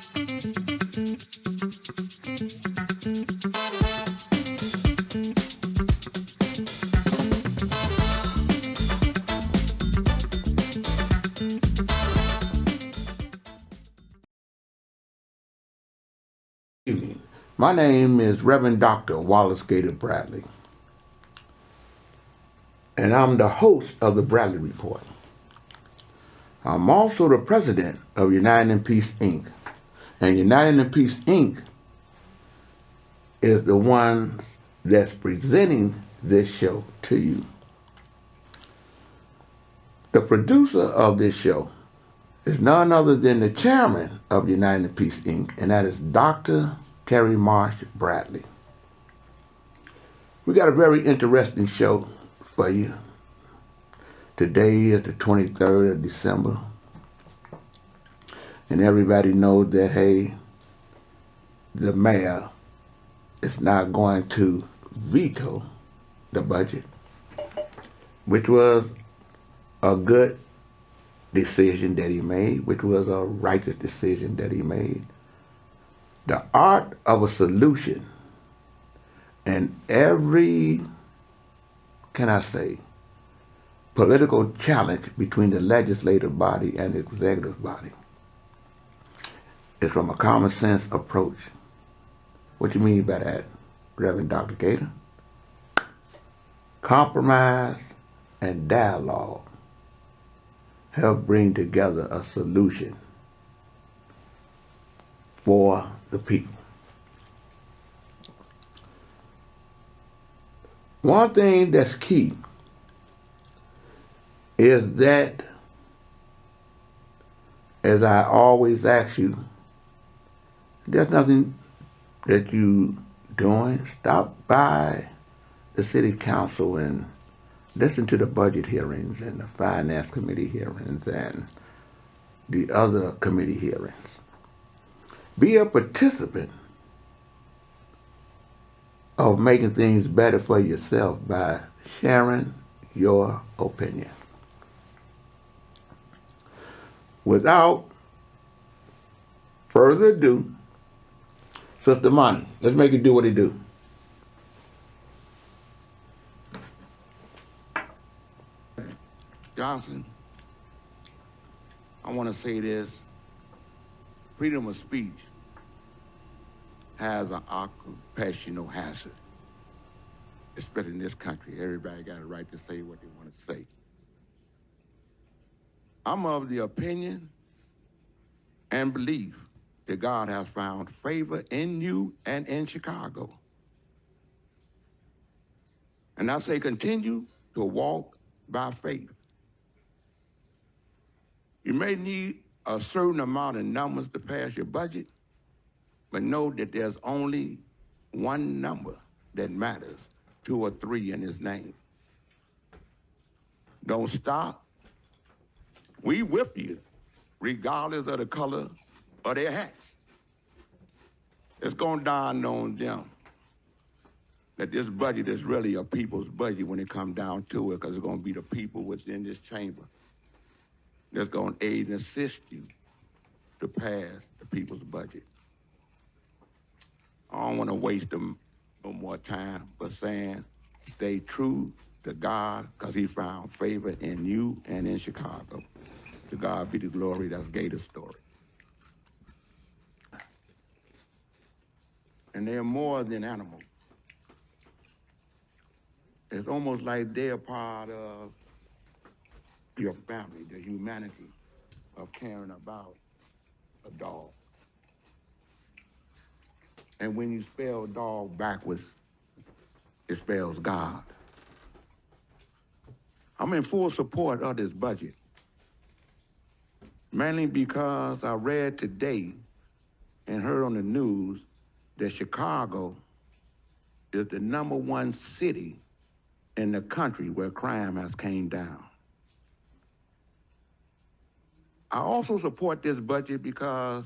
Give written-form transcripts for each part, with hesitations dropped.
Evening. My name is Reverend Dr. Wallace Bradley, and I'm the host of the Bradley Report. I'm also the president of United in Peace, Inc. And United in Peace, Inc. is the one that's presenting this show to you. The producer of this show is none other than the chairman of United in Peace, Inc., and that is Dr. Terry Marsh Bradley. We got a very interesting show for you. Today is the 23rd of December, and everybody knows that, hey, the mayor is not going to veto the budget, which was a good decision that he made, which was a righteous decision that he made. The art of a solution and every, political challenge between the legislative body and the executive body is from a common sense approach. What you mean by that, Reverend Dr. Gator? Compromise and dialogue help bring together a solution for the people. One thing that's key is that, as I always ask you, there's nothing that you doing. Stop by the city council and listen to the budget hearings and the finance committee hearings and the other committee hearings. Be a participant of making things better for yourself by sharing your opinion. Without further ado, Sister Monty, let's make it do what it do. Johnson, I want to say this. Freedom of speech has an occupational hazard, especially in this country. Everybody got a right to say what they want to say. I'm of the opinion and belief that God has found favor in you and in Chicago. And I say continue to walk by faith. You may need a certain amount of numbers to pass your budget, but know that there's only one number that matters, 2 or 3 in his name. Don't stop. We with you, regardless of the color of their hats. It's going down on them that this budget is really a people's budget when it comes down to it, because it's going to be the people within this chamber that's going to aid and assist you to pass the people's budget. I don't want to waste no more time, but saying stay true to God, because he found favor in you and in Chicago. To God be the glory. That's Gator's story. And they're more than animals. It's almost like they're part of your family, the humanity of caring about a dog. And when you spell dog backwards, it spells God. I'm in full support of this budget, mainly because I read today and heard on the news that Chicago is the #1 city in the country where crime has came down. I also support this budget because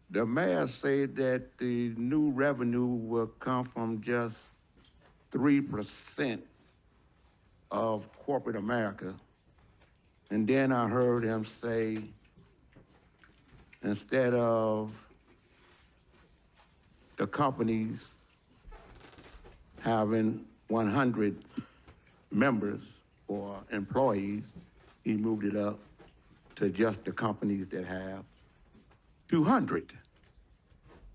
the mayor said that the new revenue will come from just 3% of corporate America. And then I heard him say instead of the companies having 100 members or employees, he moved it up to just the companies that have 200.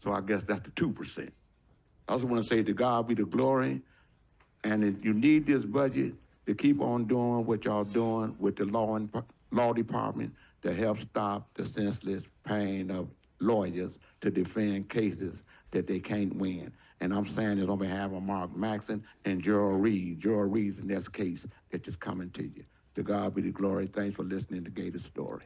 So I guess that's the 2%. I also want to say to God be the glory, and if you need this budget to keep on doing what y'all doing with the law department to help stop the senseless pain of lawyers to defend cases that they can't win. And I'm saying this on behalf of Mark Maxson and Gerald Reed. Gerald Reed's the next case that is coming to you. To God be the glory. Thanks for listening to Gator's story.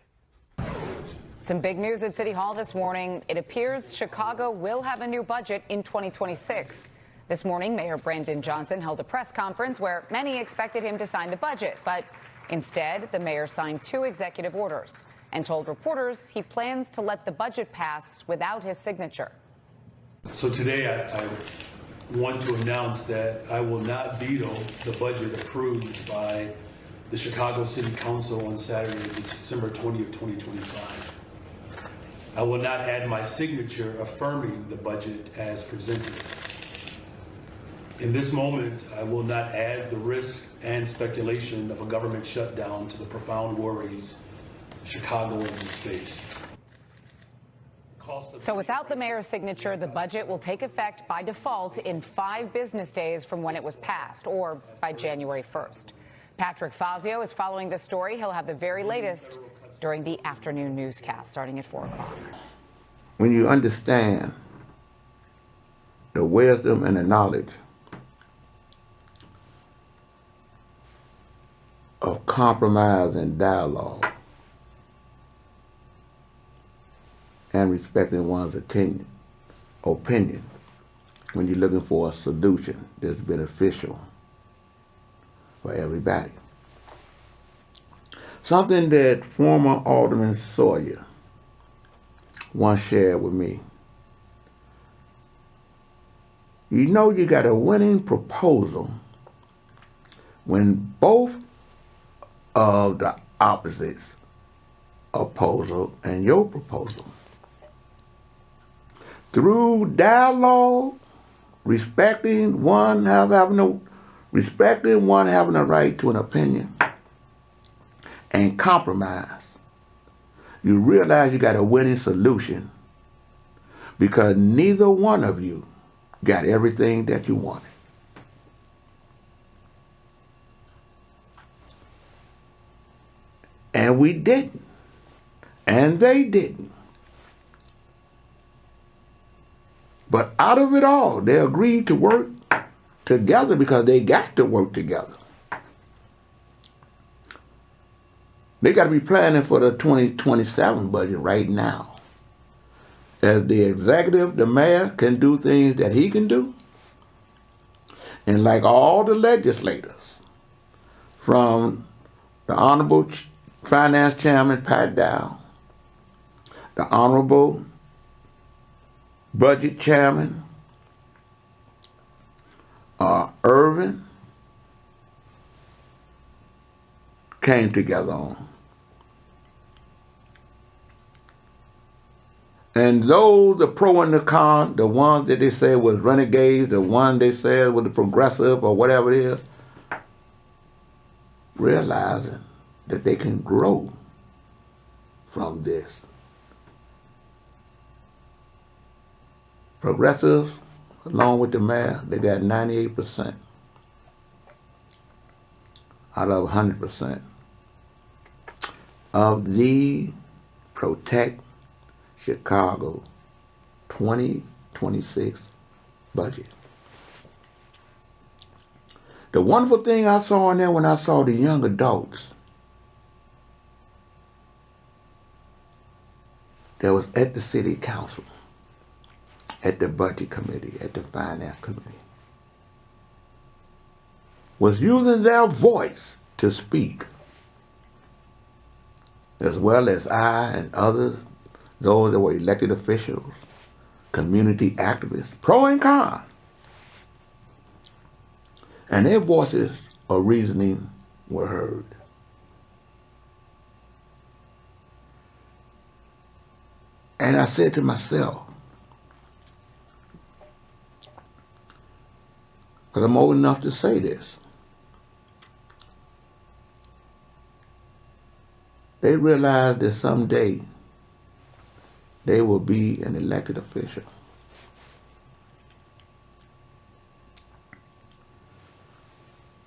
Some big news at City Hall this morning. It appears Chicago will have a new budget in 2026. This morning, Mayor Brandon Johnson held a press conference where many expected him to sign the budget, but instead, the mayor signed 2 executive orders and told reporters he plans to let the budget pass without his signature. So today, I want to announce that I will not veto the budget approved by the Chicago City Council on Saturday, December 20th, 2025. I will not add my signature affirming the budget as presented. In this moment, I will not add the risk and speculation of a government shutdown to the profound worries Chicagoans face. So without the mayor's signature, the budget will take effect by default in 5 business days from when it was passed, or by January 1st. Patrick Fazio is following this story. He'll have the very latest during the afternoon newscast starting at 4 o'clock. When you understand the wisdom and the knowledge of compromise and dialogue and respecting one's opinion, when you're looking for a solution that's beneficial for everybody. Something that former Alderman Sawyer once shared with me. You know you got a winning proposal when both of the opposites, proposal and your proposal, through dialogue, respecting one having a right to an opinion, and compromise, you realize you got a winning solution because neither one of you got everything that you wanted. And we didn't. And they didn't. But out of it all, they agreed to work together because they got to work together. They got to be planning for the 2027 budget right now. As the executive, the mayor can do things that he can do. And like all the legislators, from the Honorable Finance Chairman Pat Dow, the Honorable Budget Chairman Irvin, came together on. And those, the pro and the con, the ones that they said was renegades, the one they said was the progressive or whatever it is, realizing that they can grow from this. Progressives, along with the mayor, they got 98% out of 100% of the Protect Chicago 2026 budget. The wonderful thing I saw in there when I saw the young adults that was at the city council, at the budget committee, at the finance committee, was using their voice to speak, as well as I and others, those that were elected officials, community activists, pro and con. And their voices of reasoning were heard. And I said to myself, because I'm old enough to say this, they realize that someday they will be an elected official.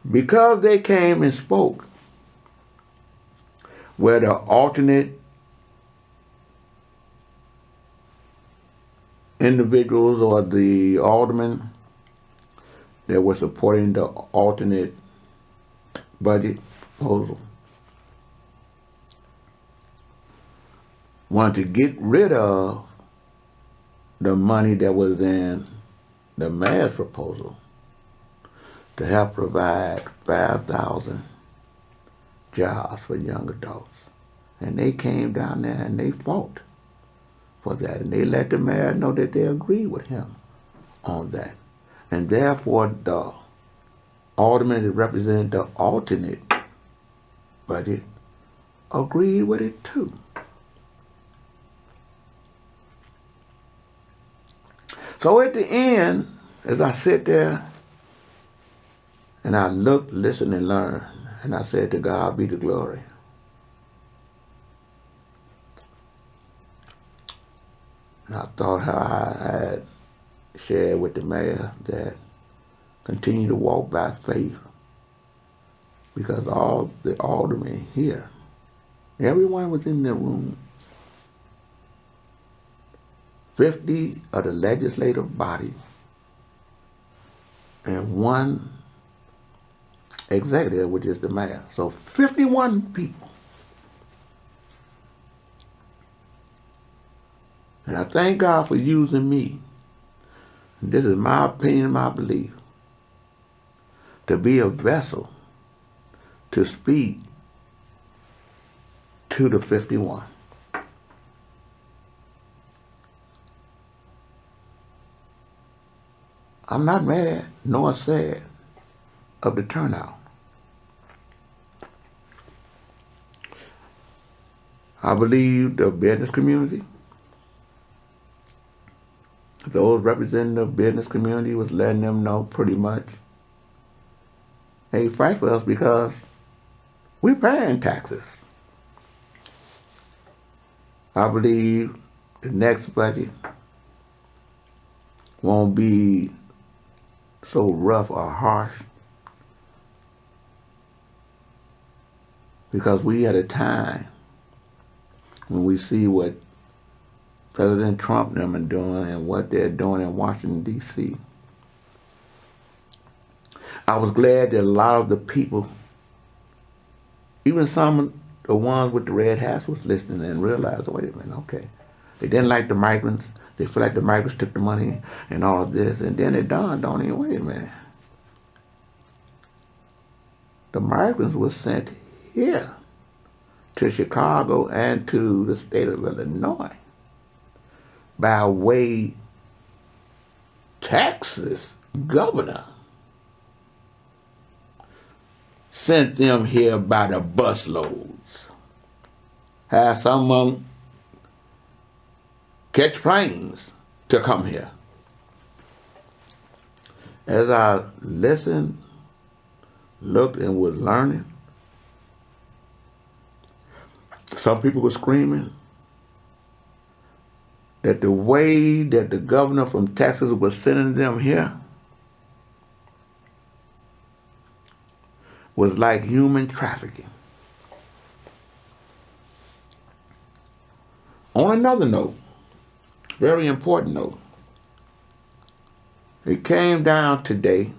Because they came and spoke where the alternate individuals or the aldermen that were supporting the alternate budget proposal wanted to get rid of the money that was in the mayor's proposal to help provide 5,000 jobs for young adults. And they came down there and they fought for that. And they let the mayor know that they agreed with him on that. And therefore, the alderman that represented the alternate budget agreed with it too. So at the end, as I sit there and I looked, listened, and learned, and I said, to God be the glory. And I thought how I had shared with the mayor that continue to walk by faith, because all the aldermen here, everyone was in the room. 50 of the legislative body and one executive, which is the mayor. So 51 people. And I thank God for using me. And this is my opinion, my belief, to be a vessel to speak to the 51. I'm not mad nor sad of the turnout. I believe the business community, those representing the business community, was letting them know pretty much, hey, fight for us because we're paying taxes. I believe the next budget won't be so rough or harsh, because we at a time when we see what President Trump and them are doing and what they're doing in Washington, D.C. I was glad that a lot of the people, even some of the ones with the red hats, was listening and realized, wait a minute, okay. They didn't like the migrants. They feel like the migrants took the money and all of this. And then it dawned on them, wait a minute. The migrants were sent here to Chicago and to the state of Illinois by way Texas governor sent them here by the busloads. Had some of them catch planes to come here. As I listened, looked, and was learning, some people were screaming that the way that the governor from Texas was sending them here was like human trafficking. On another note, very important note, it came down today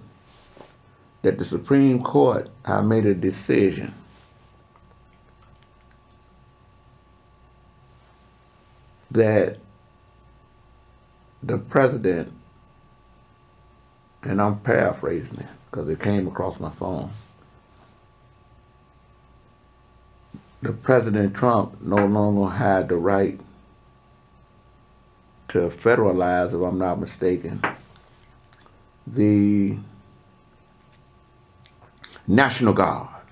that the Supreme Court had made a decision that the president, and I'm paraphrasing it because it came across my phone, the President Trump no longer had the right to federalize, if I'm not mistaken, the National Guard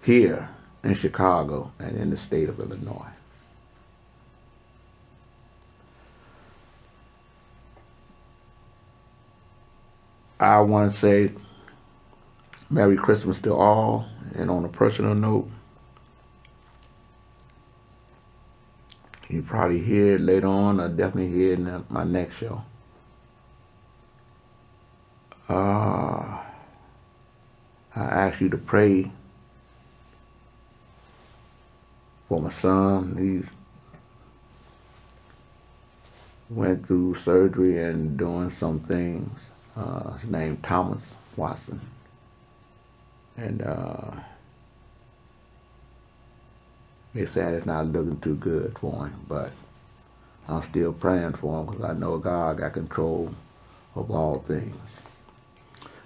here in Chicago and in the state of Illinois. I want to say Merry Christmas to all, and on a personal note, you probably hear it later on, or definitely hear it in my next show. I ask you to pray for my son. He's went through surgery and doing some things. His name Thomas Watson. And they said it's not looking too good for him, but I'm still praying for him because I know God got control of all things.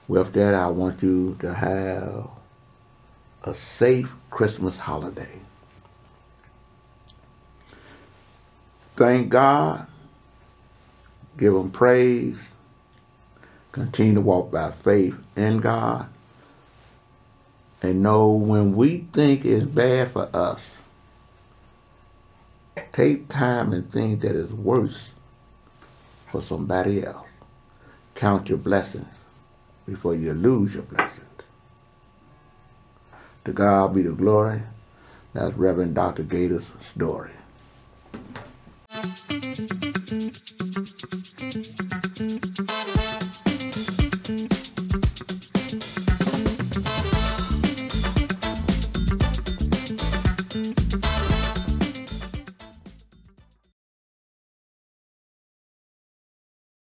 With that, I want you to have a safe Christmas holiday. Thank God, give Him praise, continue to walk by faith in God, and know when we think it's bad for us, take time and think that it's worse for somebody else. Count your blessings before you lose your blessings. To God be the glory. That's Reverend Dr. Gator's story.